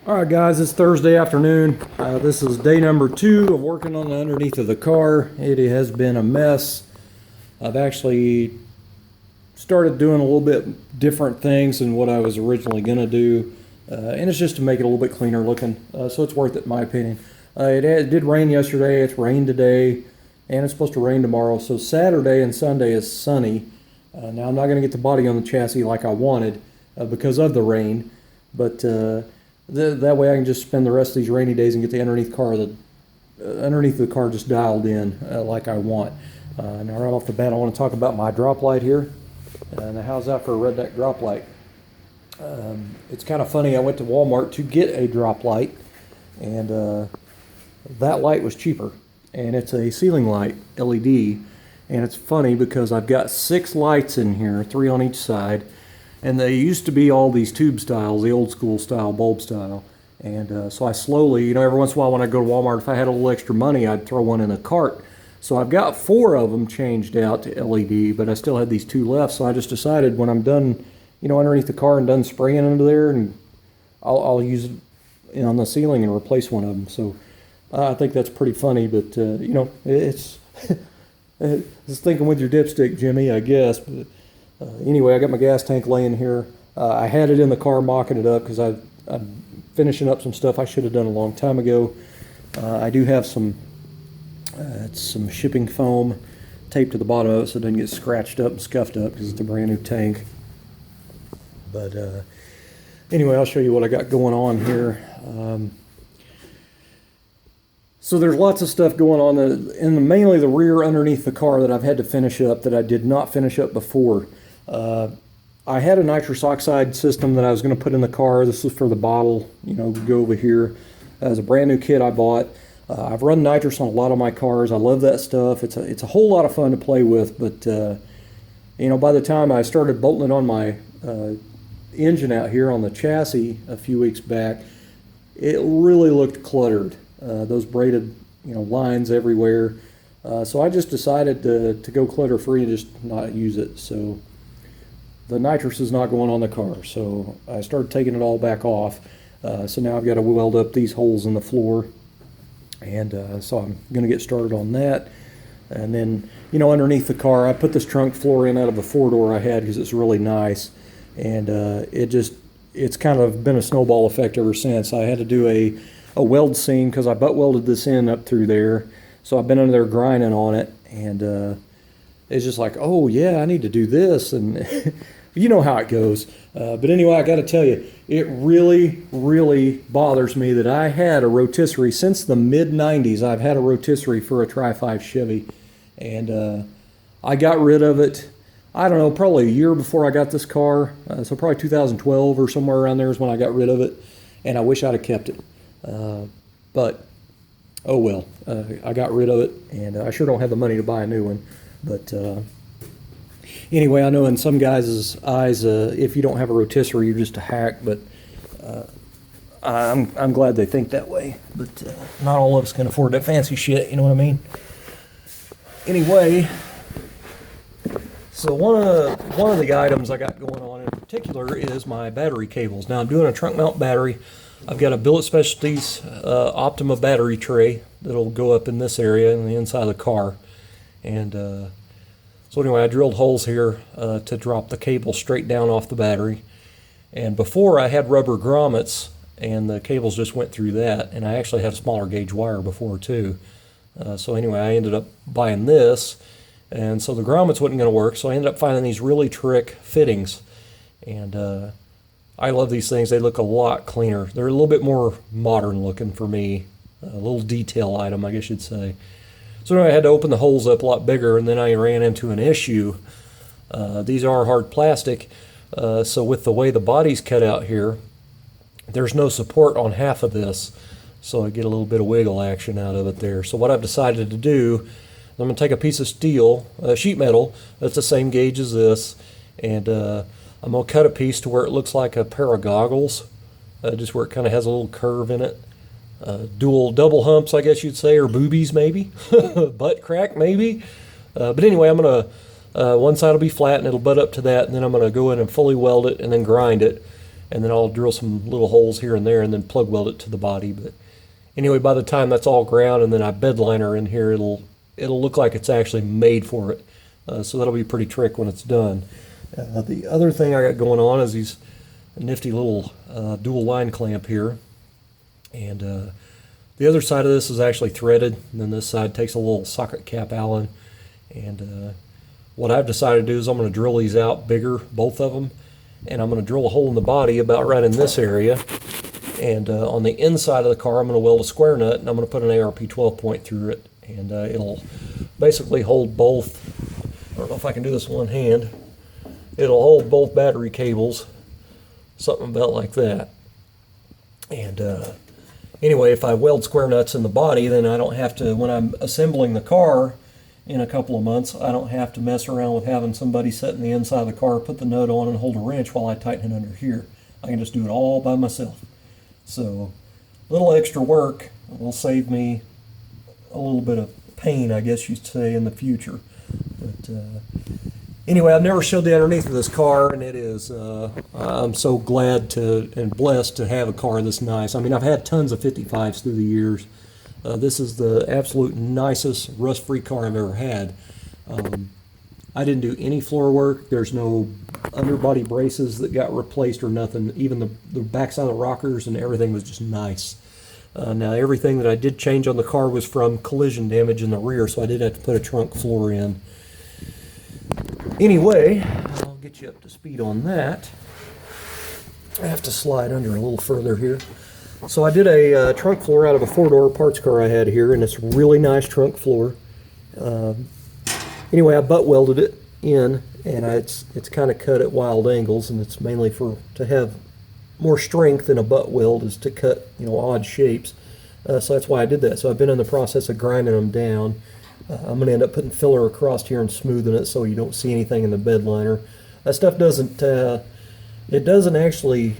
Alright guys, it's Thursday afternoon. This is day number 2 of working on the underneath of the car. It has been a mess. I've actually started doing a little bit different things than what I was originally going to do. And it's just to make it a little bit cleaner looking. So it's worth it in my opinion. It did rain yesterday, it's rained today, and it's supposed to rain tomorrow. So Saturday and Sunday is sunny. Now I'm not going to get the body on the chassis like I wanted because of the rain. But that way I can just spend the rest of these rainy days and get the underneath of the car just dialed in like I want. Now right off the bat I want to talk about my drop light here. Now how's that for a redneck drop light? It's kind of funny, I went to Walmart to get a drop light, and that light was cheaper, and it's a ceiling light LED. And it's funny because I've got 6 lights in here, 3 on each side. And they used to be all these tube styles, the old school style, bulb style. And so I slowly, every once in a while when I go to Walmart, if I had a little extra money, I'd throw one in a cart. So I've got 4 of them changed out to LED, but I still had these 2 left. So I just decided when I'm done, underneath the car and done spraying under there, and I'll use it on the ceiling and replace one of them. So I think that's pretty funny, but it's it's thinking with your dipstick, Jimmy, I guess. But anyway, I got my gas tank laying here. I had it in the car mocking it up because I'm finishing up some stuff I should have done a long time ago. I do have some shipping foam taped to the bottom of it so it doesn't get scratched up and scuffed up because it's a brand new tank. But anyway, I'll show you what I got going on here. So there's lots of stuff going on in mainly the rear underneath the car that I've had to finish up that I did not finish up before. I had a nitrous oxide system that I was going to put in the car. This was for the bottle, go over here. As a brand new kit I bought. I've run nitrous on a lot of my cars. I love that stuff. It's a whole lot of fun to play with, but by the time I started bolting it on my engine out here on the chassis a few weeks back, it really looked cluttered. Those braided lines everywhere. So I just decided to go clutter free and just not use it. So the nitrous is not going on the car. So I started taking it all back off. So now I've got to weld up these holes in the floor. And so I'm going to get started on that. And then, underneath the car, I put this trunk floor in out of a 4-door I had because it's really nice. And it's kind of been a snowball effect ever since. I had to do a weld seam because I butt welded this in up through there. So I've been under there grinding on it, and it's just like, oh yeah, I need to do this, and you know how it goes. But anyway, I got to tell you, it really, really bothers me that I had a rotisserie since the mid-90s. I've had a rotisserie for a Tri-5 Chevy, and I got rid of it, I don't know, probably a year before I got this car. So probably 2012 or somewhere around there is when I got rid of it, and I wish I'd have kept it. But oh well, I got rid of it, and I sure don't have the money to buy a new one. But anyway, I know in some guys' eyes, if you don't have a rotisserie, you're just a hack. But I'm glad they think that way. But not all of us can afford that fancy shit. You know what I mean? Anyway, so one of the items I got going on in particular is my battery cables. Now I'm doing a trunk mount battery. I've got a Billet Specialties Optima battery tray that'll go up in this area in the inside of the car. And so anyway, I drilled holes here to drop the cable straight down off the battery. And before I had rubber grommets, and the cables just went through that. And I actually had a smaller gauge wire before too. So anyway, I ended up buying this. And so the grommets wasn't going to work, so I ended up finding these really trick fittings. And I love these things. They look a lot cleaner. They're a little bit more modern looking for me. A little detail item, I guess you'd say. So anyway, I had to open the holes up a lot bigger, and then I ran into an issue. These are hard plastic, so with the way the body's cut out here, there's no support on half of this, so I get a little bit of wiggle action out of it there. So what I've decided to do, I'm going to take a piece of steel, sheet metal, that's the same gauge as this, and I'm going to cut a piece to where it looks like a pair of goggles, just where it kind of has a little curve in it. Double humps, I guess you'd say, or boobies maybe, butt crack maybe. But anyway, I'm going to, one side will be flat and it'll butt up to that, and then I'm going to go in and fully weld it and then grind it. and then I'll drill some little holes here and there and then plug weld it to the body. But anyway, by the time that's all ground and then I bed liner in here, it'll look like it's actually made for it. So that'll be pretty trick when it's done. The other thing I got going on is these nifty little dual line clamp here, and the other side of this is actually threaded, and then this side takes a little socket cap Allen. And what I've decided to do is I'm going to drill these out bigger, both of them, and I'm going to drill a hole in the body about right in this area. And on the inside of the car, I'm going to weld a square nut, and I'm going to put an ARP 12 point through it, and it'll basically hold both. I don't know if I can do this in one hand. It'll hold both battery cables, something about like that. And anyway, if I weld square nuts in the body, then I don't have to, when I'm assembling the car in a couple of months, I don't have to mess around with having somebody sit in the inside of the car, put the nut on, and hold a wrench while I tighten it under here. I can just do it all by myself. So a little extra work will save me a little bit of pain, I guess you'd say, in the future. But anyway, I've never showed the underneath of this car, and it is, I'm so glad to and blessed to have a car this nice. I mean, I've had tons of 55s through the years. This is the absolute nicest rust-free car I've ever had. I didn't do any floor work. There's no underbody braces that got replaced or nothing. Even the backside of the rockers and everything was just nice. Now, everything that I did change on the car was from collision damage in the rear, so I did have to put a trunk floor in. Anyway, I'll get you up to speed on that. I have to slide under a little further here. So I did a trunk floor out of a 4-door parts car I had here, and it's a really nice trunk floor. Anyway, I butt welded it in, and it's kind of cut at wild angles, and it's mainly to have more strength than a butt weld is to cut, odd shapes. So that's why I did that. So I've been in the process of grinding them down. I'm going to end up putting filler across here and smoothing it so you don't see anything in the bed liner. That stuff doesn't actually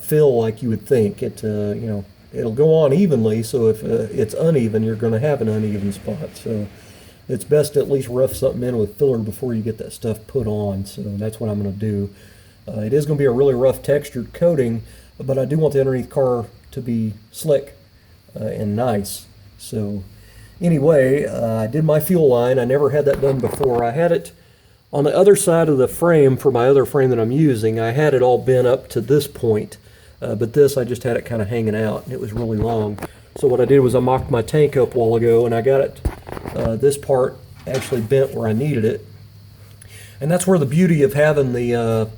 fill like you would think. It'll go on evenly, so if it's uneven, you're going to have an uneven spot. So it's best to at least rough something in with filler before you get that stuff put on. So that's what I'm going to do. It is going to be a really rough textured coating, but I do want the underneath car to be slick and nice. So anyway, I did my fuel line. I never had that done before. I had it on the other side of the frame for my other frame that I'm using. I had it all bent up to this point, but this I just had it kind of hanging out, and it was really long. So what I did was I mocked my tank up a while ago, and I got it, this part actually bent where I needed it. And that's where the beauty of having the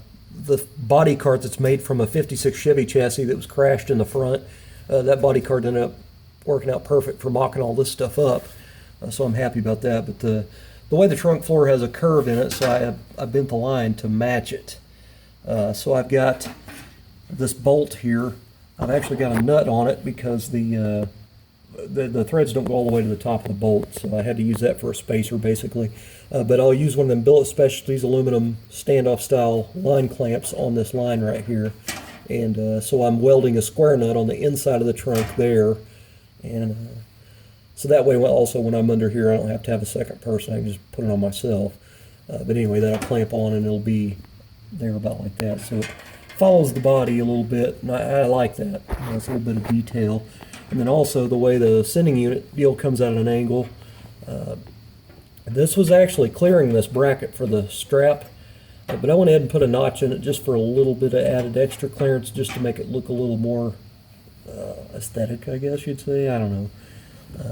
body cart that's made from a 56 Chevy chassis that was crashed in the front. That body cart ended up working out perfect for mocking all this stuff up. So I'm happy about that. But the way the trunk floor has a curve in it, so I bent the line to match it. So I've got this bolt here. I've actually got a nut on it because the threads don't go all the way to the top of the bolt, so I had to use that for a spacer basically. But I'll use one of them Billet Specialties aluminum standoff style line clamps on this line right here. And so I'm welding a square nut on the inside of the trunk there. And so that way also when I'm under here I don't have to have a second person. I can just put it on myself. But anyway, that'll clamp on and it'll be there about like that. So it follows the body a little bit, and I like that. It's a little bit of detail. And then also the way the sending unit deal comes out at an angle. This was actually clearing this bracket for the strap, but I went ahead and put a notch in it just for a little bit of added extra clearance, just to make it look a little more aesthetic, I guess you'd say. I don't know.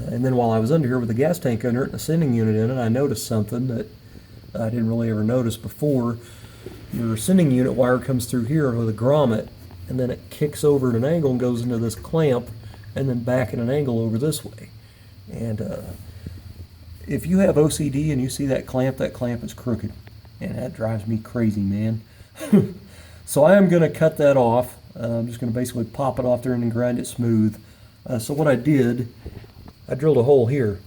And then while I was under here with the gas tank under it and the sending unit in it, I noticed something that I didn't really ever notice before. Your sending unit wire comes through here with a grommet, and then it kicks over at an angle and goes into this clamp, and then back at an angle over this way. And if you have OCD and you see that clamp is crooked, and that drives me crazy, man. So I am going to cut that off. I'm just going to basically pop it off there and then grind it smooth. So what I did, I drilled a hole here,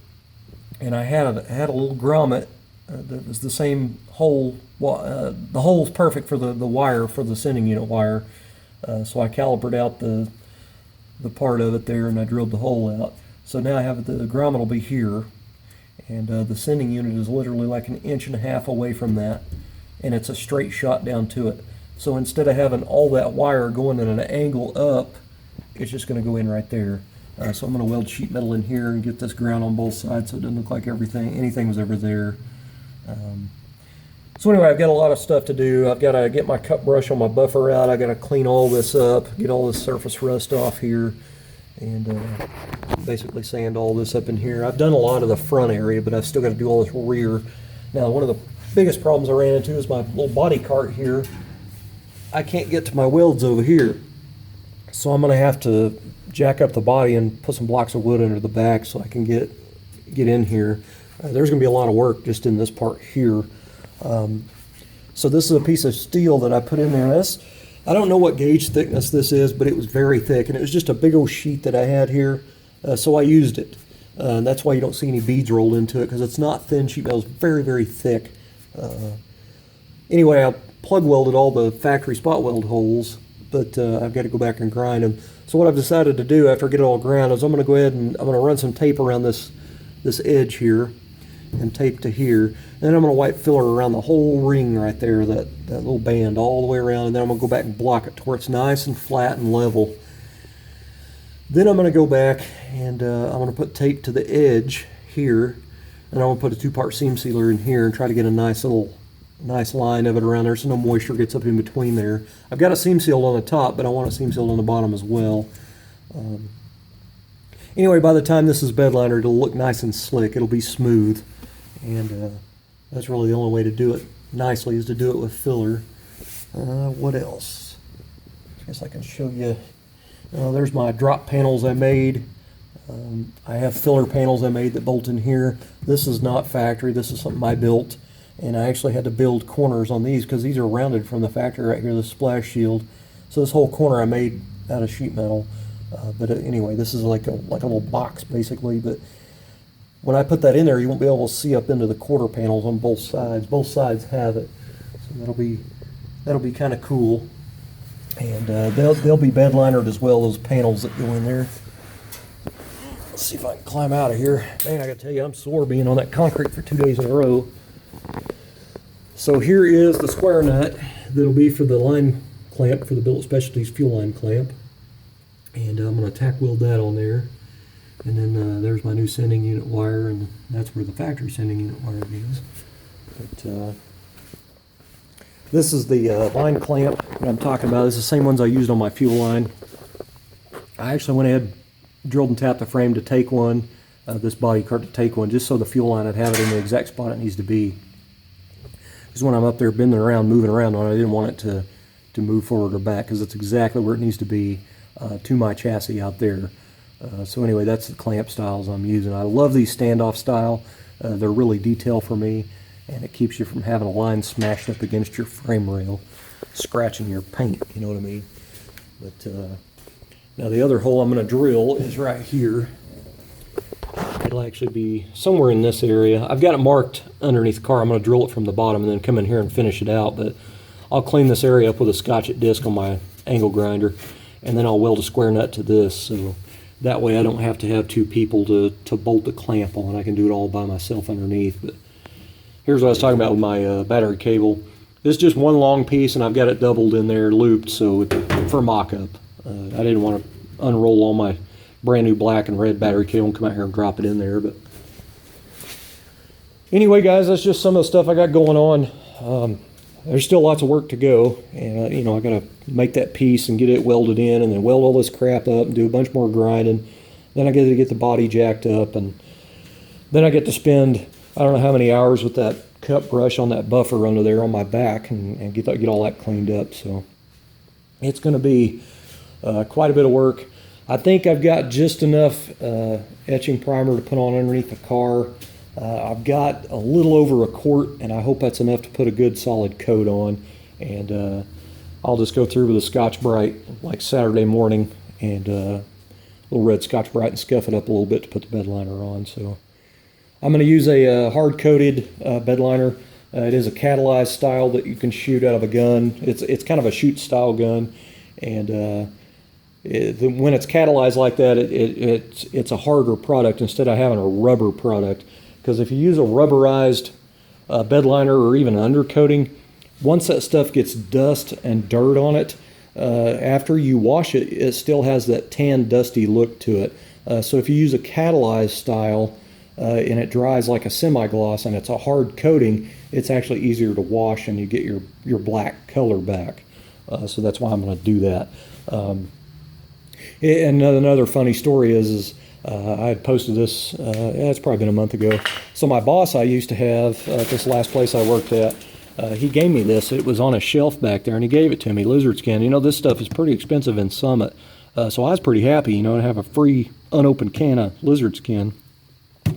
and I had a little grommet that was the same hole. The hole's perfect for the wire, for the sending unit wire. So I calibrated out the part of it there, and I drilled the hole out. So now I have the grommet will be here, and the sending unit is literally like 1.5 inches away from that, and it's a straight shot down to it. So instead of having all that wire going at an angle up, it's just going to go in right there. So I'm going to weld sheet metal in here and get this ground on both sides so it doesn't look like anything was ever there. So anyway, I've got a lot of stuff to do. I've got to get my cut brush on my buffer out. I've got to clean all this up, get all this surface rust off here, and basically sand all this up in here. I've done a lot of the front area, but I've still got to do all this rear. Now, one of the biggest problems I ran into is my little body cart here. I can't get to my welds over here. So I'm going to have to jack up the body and put some blocks of wood under the back so I can get in here. There's going to be a lot of work just in this part here. So this is a piece of steel that I put in there. I don't know what gauge thickness this is, but it was very thick, and it was just a big old sheet that I had here, so I used it. And that's why you don't see any beads rolled into it, because it's not thin sheet metal. It's very, very thick. Anyway, I plug welded all the factory spot weld holes, but I've got to go back and grind them. So what I've decided to do after I get it all ground is I'm going to go ahead and I'm going to run some tape around this edge here and tape to here. And then I'm going to white filler around the whole ring right there, that little band all the way around, and then I'm going to go back and block it to where it's nice and flat and level. Then I'm going to go back and I'm going to put tape to the edge here, and I'm going to put a 2-part seam sealer in here and try to get a nice line of it around there so no moisture gets up in between there. I've got a seam sealed on the top, but I want it seam sealed on the bottom as well. Anyway, by the time this is bed liner, it'll look nice and slick. It'll be smooth, and that's really the only way to do it nicely, is to do it with filler. What else? I guess I can show you. There's my drop panels I made. I have filler panels I made that bolt in here. This is not factory. This is something I built, and I actually had to build corners on these because these are rounded from the factory right here, the splash shield. So this whole corner I made out of sheet metal. But anyway, this is like a little box basically. But when I put that in there, you won't be able to see up into the quarter panels on both sides. Both sides have it, so that'll be kind of cool. And they'll be bed linered as well, those panels that go in there. Let's see if I can climb out of here. Man, I gotta tell you, I'm sore being on that concrete for 2 days in a row. So here is the square nut that'll be for the line clamp, for the Billet Specialties fuel line clamp. And I'm going to tack weld that on there. And then there's my new sending unit wire, and that's where the factory sending unit wire is. But this is the line clamp that I'm talking about. This is the same ones I used on my fuel line. I actually went ahead, drilled and tapped the frame to take one, this body cart to take one, just so the fuel line would have it in the exact spot it needs to be. Because when I'm up there bending around, moving around on it, I didn't want it to move forward or back, because it's exactly where it needs to be to my chassis out there. So anyway, that's the clamp styles I'm using. I love these standoff style. They're really detailed for me, and it keeps you from having a line smashed up against your frame rail, scratching your paint, you know what I mean? But now the other hole I'm going to drill is right here. It'll actually be somewhere in this area. I've got it marked underneath the car. I'm going to drill it from the bottom and then come in here and finish it out. But I'll clean this area up with a scotchet disc on my angle grinder, and then I'll weld a square nut to this, so that way I don't have to have two people to bolt the clamp on. I can do it all by myself underneath. But here's what I was talking about with my battery cable. This is just one long piece, and I've got it doubled in there, looped, so for mock-up. I didn't want to unroll all my brand new black and red battery cable and come out here and drop it in there. But anyway, guys, that's just some of the stuff I got going on. There's still lots of work to go, and you know, I gotta make that piece and get it welded in, and then weld all this crap up and do a bunch more grinding. Then I get to get the body jacked up, and then I get to spend I don't know how many hours with that cut brush on that buffer under there on my back, and get all that cleaned up. So it's going to be quite a bit of work. I think I've got just enough etching primer to put on underneath the car. I've got a little over a quart, and I hope that's enough to put a good solid coat on. And I'll just go through with a Scotch-Brite like Saturday morning, and a little red Scotch-Brite, and scuff it up a little bit to put the bed liner on. So I'm going to use a hard-coated bed liner. It is a catalyzed style that you can shoot out of a gun. It's kind of a shoot-style gun, and when it's catalyzed like that, it's a harder product instead of having a rubber product. Because if you use a rubberized bed liner or even an undercoating, once that stuff gets dust and dirt on it, after you wash it, it still has that tan, dusty look to it. So if you use a catalyzed style and it dries like a semi-gloss and it's a hard coating, it's actually easier to wash and you get your black color back. So that's why I'm going to do that. And another funny story is I had posted this, it's probably been a month ago. So my boss I used to have at this last place I worked at, he gave me this. It was on a shelf back there, and he gave it to me, lizard skin. You know, this stuff is pretty expensive in Summit. So I was pretty happy, you know, to have a free unopened can of lizard skin.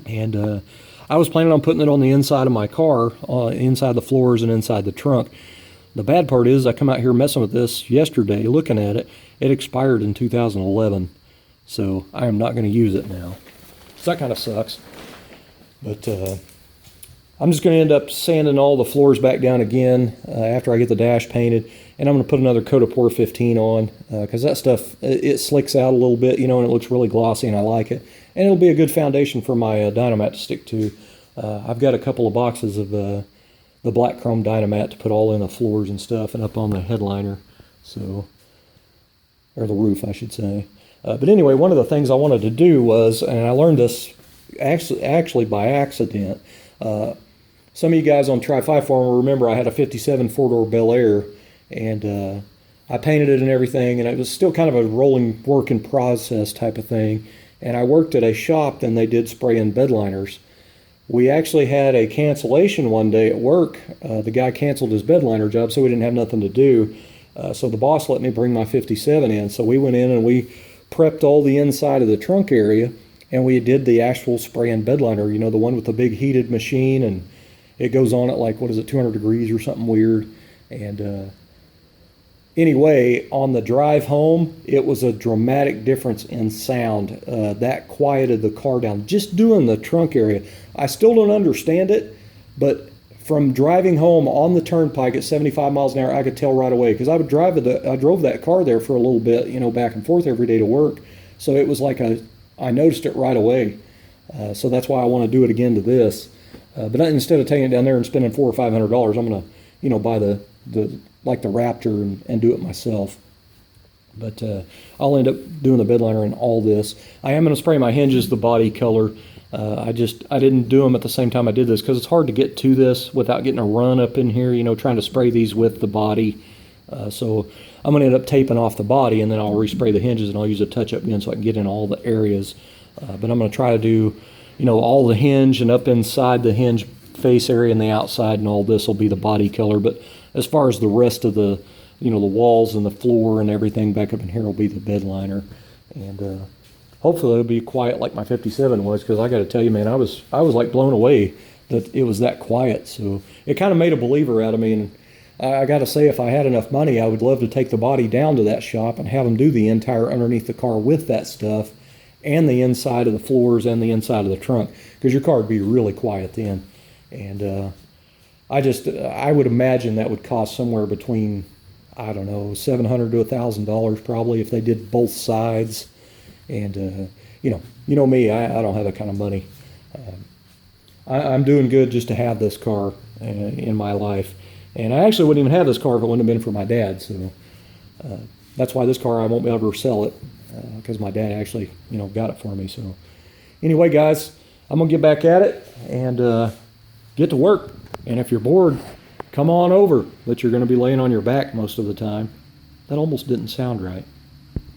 And I was planning on putting it on the inside of my car, inside the floors and inside the trunk. The bad part is I come out here messing with this yesterday, looking at it. It expired in 2011, so I am not going to use it now. So that kind of sucks. But I'm just going to end up sanding all the floors back down again after I get the dash painted. And I'm going to put another coat of Por 15 on because that stuff, it slicks out a little bit, you know, and it looks really glossy and I like it. And it'll be a good foundation for my Dynamat to stick to. I've got a couple of boxes of the black chrome Dynamat to put all in the floors and stuff and up on the headliner. So, or the roof, I should say. But anyway, one of the things I wanted to do was, and I learned this actually by accident. Some of you guys on Tri-Fi Forum remember I had a 57 four-door Belair, and I painted it and everything, and it was still kind of a rolling work in process type of thing. And I worked at a shop, and they did spray-in bed liners. We actually had a cancellation one day at work. The guy canceled his bed liner job, so we didn't have nothing to do. So the boss let me bring my 57 in. So we went in and we prepped all the inside of the trunk area, and we did the actual spray-in bed liner, you know, the one with the big heated machine, and it goes on at like, what is it, 200 degrees or something weird. And anyway, on the drive home, it was a dramatic difference in sound. That quieted the car down. Just doing the trunk area. I still don't understand it, but from driving home on the turnpike at 75 miles an hour, I could tell right away because I drove that car there for a little bit, you know, back and forth every day to work. So it was like I noticed it right away. So that's why I want to do it again to this. But instead of taking it down there and spending $400 or $500, I'm gonna, you know, buy the Raptor and do it myself. But I'll end up doing the bed liner and all this. I am gonna spray my hinges the body color. I didn't do them at the same time I did this because it's hard to get to this without getting a run up in here, you know, trying to spray these with the body. So I'm going to end up taping off the body, and then I'll respray the hinges, and I'll use a touch-up gun so I can get in all the areas. But I'm going to try to do, you know, all the hinge and up inside the hinge face area and the outside, and all this will be the body color. But as far as the rest of the, you know, the walls and the floor and everything back up in here will be the bed liner. And hopefully it'll be quiet like my 57 was, because I got to tell you, man, I was like blown away that it was that quiet. So it kind of made a believer out of me. And I got to say, if I had enough money, I would love to take the body down to that shop and have them do the entire underneath the car with that stuff and the inside of the floors and the inside of the trunk, because your car would be really quiet then. And I would imagine that would cost somewhere between, I don't know, $700 to $1,000 probably if they did both sides. And you know me, I don't have that kind of money. I'm doing good just to have this car in my life. And I actually wouldn't even have this car if it wouldn't have been for my dad. So that's why this car, I won't be able to sell it, because my dad actually, you know, got it for me. So anyway, guys, I'm going to get back at it and get to work. And if you're bored, come on over, but you're going to be laying on your back most of the time. That almost didn't sound right.